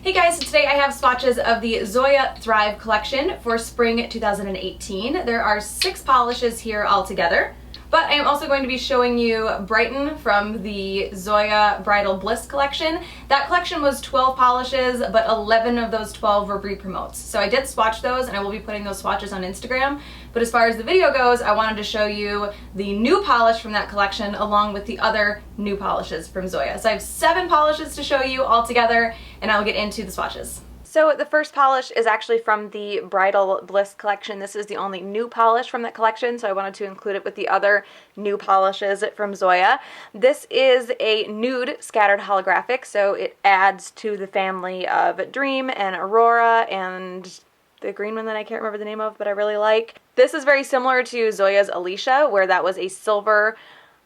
Hey guys, so today I have swatches of the Zoya Thrive collection for spring 2018. There are 6 polishes here altogether, but I am also going to be showing you Brighton from the Zoya Bridal Bliss collection. That collection was 12 polishes, but 11 of those 12 were re-promotes. So I did swatch those and I will be putting those swatches on Instagram. But as far as the video goes, I wanted to show you the new polish from that collection along with the other new polishes from Zoya. So I have 7 polishes to show you all together, and I'll get into the swatches. So the first polish is actually from the Bridal Bliss collection. This is the only new polish from that collection, so I wanted to include it with the other new polishes from Zoya. This is a nude scattered holographic, so it adds to the family of Dream and Aurora and the green one that I can't remember the name of, but I really like. This is very similar to Zoya's Alicia, where that was a silver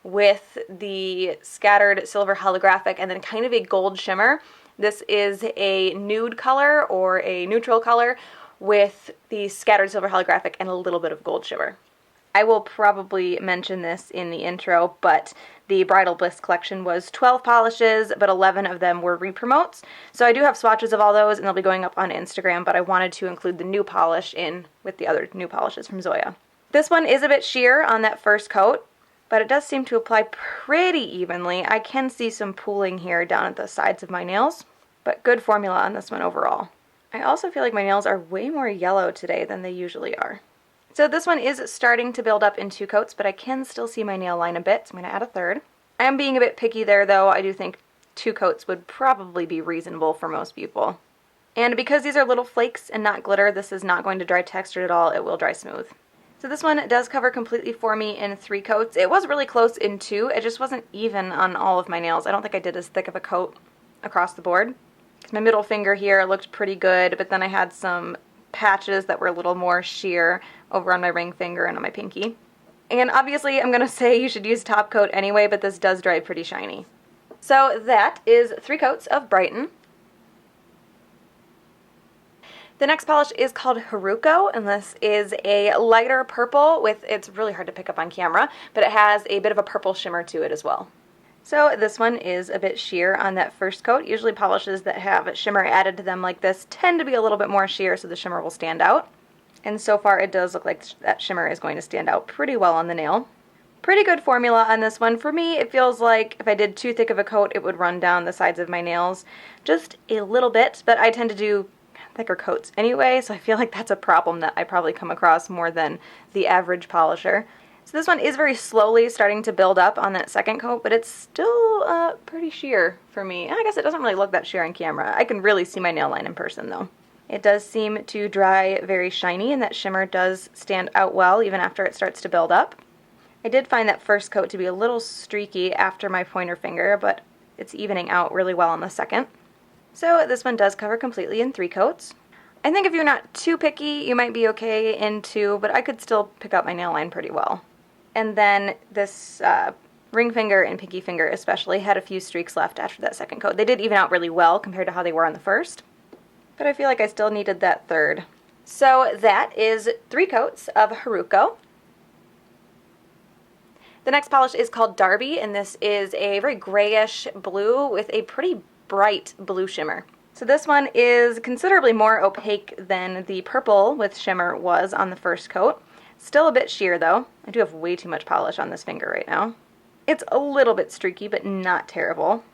with the scattered silver holographic and then kind of a gold shimmer. This is a nude color or a neutral color with the scattered silver holographic and a little bit of gold shimmer. I will probably mention this in the intro, but the Bridal Bliss collection was 12 polishes, but 11 of them were re-promotes. So I do have swatches of all those, and they'll be going up on Instagram, but I wanted to include the new polish in with the other new polishes from Zoya. This one is a bit sheer on that first coat, but it does seem to apply pretty evenly. I can see some pooling here down at the sides of my nails, but good formula on this one overall. I also feel like my nails are way more yellow today than they usually are. So this one is starting to build up in 2 coats, but I can still see my nail line a bit, so I'm going to add a third. I am being a bit picky there though. I do think 2 coats would probably be reasonable for most people. And because these are little flakes and not glitter, this is not going to dry textured at all. It will dry smooth. So this one does cover completely for me in 3 coats. It was really close in 2. It just wasn't even on all of my nails. I don't think I did as thick of a coat across the board. My middle finger here looked pretty good, but then I had some patches that were a little more sheer over on my ring finger and on my pinky. And obviously I'm going to say you should use top coat anyway, but this does dry pretty shiny. So that is 3 coats of Brighton. The next polish is called Haruko, and this is a lighter purple with, it's really hard to pick up on camera, but it has a bit of a purple shimmer to it as well. So this one is a bit sheer on that first coat. Usually polishes that have shimmer added to them like this tend to be a little bit more sheer, so the shimmer will stand out. And so far it does look like that shimmer is going to stand out pretty well on the nail. Pretty good formula on this one. For me, it feels like if I did too thick of a coat, it would run down the sides of my nails just a little bit, but I tend to do thicker coats anyway, so I feel like that's a problem that I probably come across more than the average polisher. So this one is very slowly starting to build up on that second coat, but it's still pretty sheer for me. I guess it doesn't really look that sheer on camera. I can really see my nail line in person though. It does seem to dry very shiny, and that shimmer does stand out well even after it starts to build up. I did find that first coat to be a little streaky after my pointer finger, but it's evening out really well on the second. So this one does cover completely in 3 coats. I think if you're not too picky, you might be okay in 2, but I could still pick up my nail line pretty well. And then this ring finger and pinky finger especially had a few streaks left after that second coat. They did even out really well compared to how they were on the first, but I feel like I still needed that third. So that is 3 coats of Haruko. The next polish is called Darby, and this is a very grayish blue with a pretty bright blue shimmer. So this one is considerably more opaque than the purple with shimmer was on the first coat. Still a bit sheer though. I do have way too much polish on this finger right now. It's a little bit streaky, but not terrible.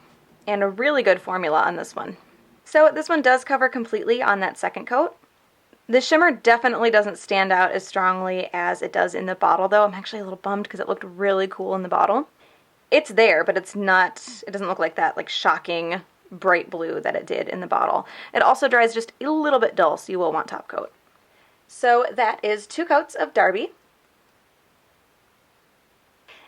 And a really good formula on this one. So this one does cover completely on that second coat. The shimmer definitely doesn't stand out as strongly as it does in the bottle though. I'm actually a little bummed because it looked really cool in the bottle. It's there, but it doesn't look like that shocking bright blue that it did in the bottle. It also dries just a little bit dull, so you will want top coat. So that is 2 coats of Darby.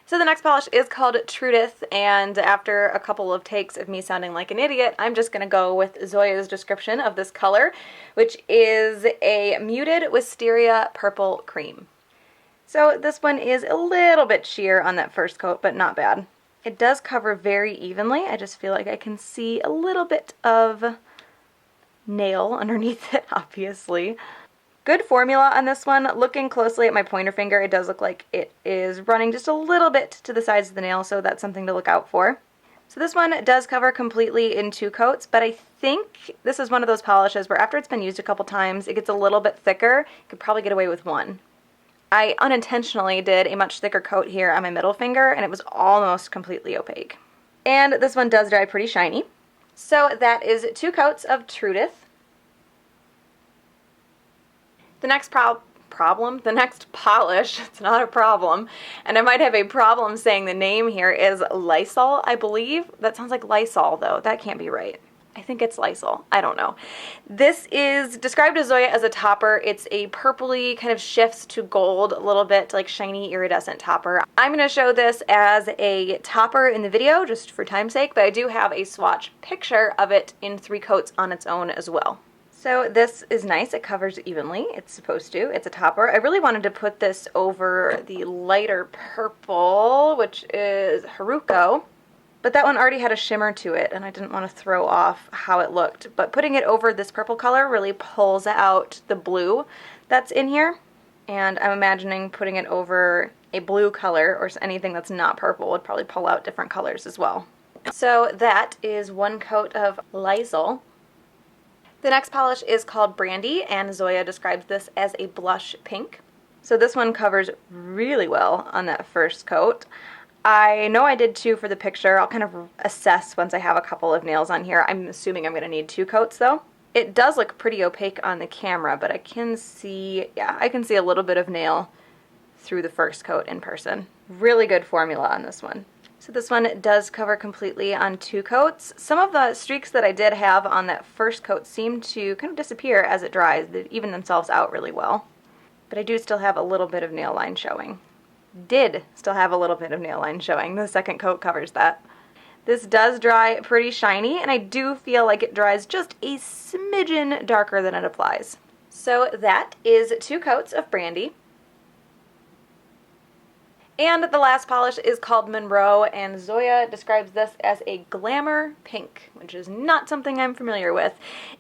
So the next polish is called Trudith, and after a couple of takes of me sounding like an idiot, I'm just going to go with Zoya's description of this color, which is a muted wisteria purple cream. So this one is a little bit sheer on that first coat, but not bad. It does cover very evenly. I just feel like I can see a little bit of nail underneath it, obviously. Good formula on this one. Looking closely at my pointer finger, it does look like it is running just a little bit to the sides of the nail, so that's something to look out for. So this one does cover completely in 2 coats, but I think this is one of those polishes where after it's been used a couple times, it gets a little bit thicker. You could probably get away with 1. I unintentionally did a much thicker coat here on my middle finger, and it was almost completely opaque. And this one does dry pretty shiny. So that is 2 coats of Trudith. The next the next polish, it's not a problem, and I might have a problem saying the name here, is Lysol, I believe. That sounds like Lysol though, that can't be right. I think it's Lysol, I don't know. This is described as Zoya as a topper. It's a purpley, kind of shifts to gold a little bit, like shiny iridescent topper. I'm going to show this as a topper in the video just for time's sake, but I do have a swatch picture of it in 3 coats on its own as well. So this is nice, it covers evenly, it's supposed to, it's a topper. I really wanted to put this over the lighter purple, which is Haruko, but that one already had a shimmer to it and I didn't want to throw off how it looked. But putting it over this purple color really pulls out the blue that's in here, and I'm imagining putting it over a blue color or anything that's not purple would probably pull out different colors as well. So that is 1 coat of Lysol. The next polish is called Brandy, and Zoya describes this as a blush pink. So this one covers really well on that first coat. I know I did 2 for the picture. I'll kind of assess once I have a couple of nails on here. I'm assuming I'm going to need 2 coats though. It does look pretty opaque on the camera, but I can see, yeah, I can see a little bit of nail through the first coat in person. Really good formula on this one. So this one does cover completely on 2 coats. Some of the streaks that I did have on that first coat seem to kind of disappear as it dries. They even themselves out really well. But I do still have a little bit of nail line showing. Did still have a little bit of nail line showing. The second coat covers that. This does dry pretty shiny, and I do feel like it dries just a smidgen darker than it applies. So that is 2 coats of Brandy. And the last polish is called Monroe, and Zoya describes this as a glamour pink, which is not something I'm familiar with.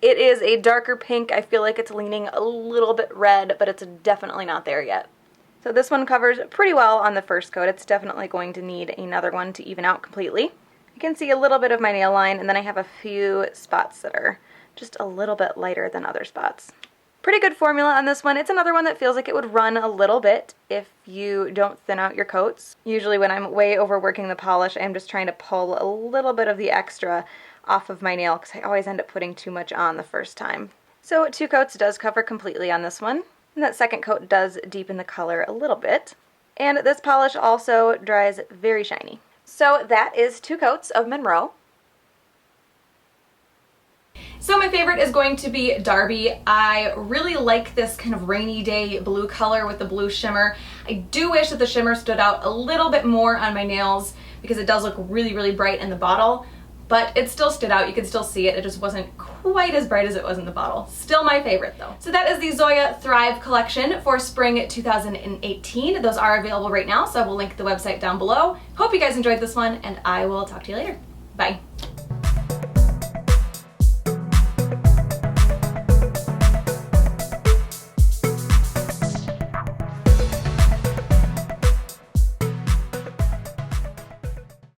It is a darker pink. I feel like it's leaning a little bit red, but it's definitely not there yet. So this one covers pretty well on the first coat. It's definitely going to need another one to even out completely. You can see a little bit of my nail line, and then I have a few spots that are just a little bit lighter than other spots. Pretty good formula on this one. It's another one that feels like it would run a little bit if you don't thin out your coats. Usually when I'm way overworking the polish, I'm just trying to pull a little bit of the extra off of my nail because I always end up putting too much on the first time. So 2 coats does cover completely on this one. And that second coat does deepen the color a little bit. And this polish also dries very shiny. So that is 2 coats of Monroe. So my favorite is going to be Darby. I really like this kind of rainy day blue color with the blue shimmer. I do wish that the shimmer stood out a little bit more on my nails because it does look really, really bright in the bottle, but it still stood out. You could still see it. It just wasn't quite as bright as it was in the bottle. Still my favorite though. So that is the Zoya Thrive collection for spring 2018. Those are available right now, so I will link the website down below. Hope you guys enjoyed this one, and I will talk to you later. Bye.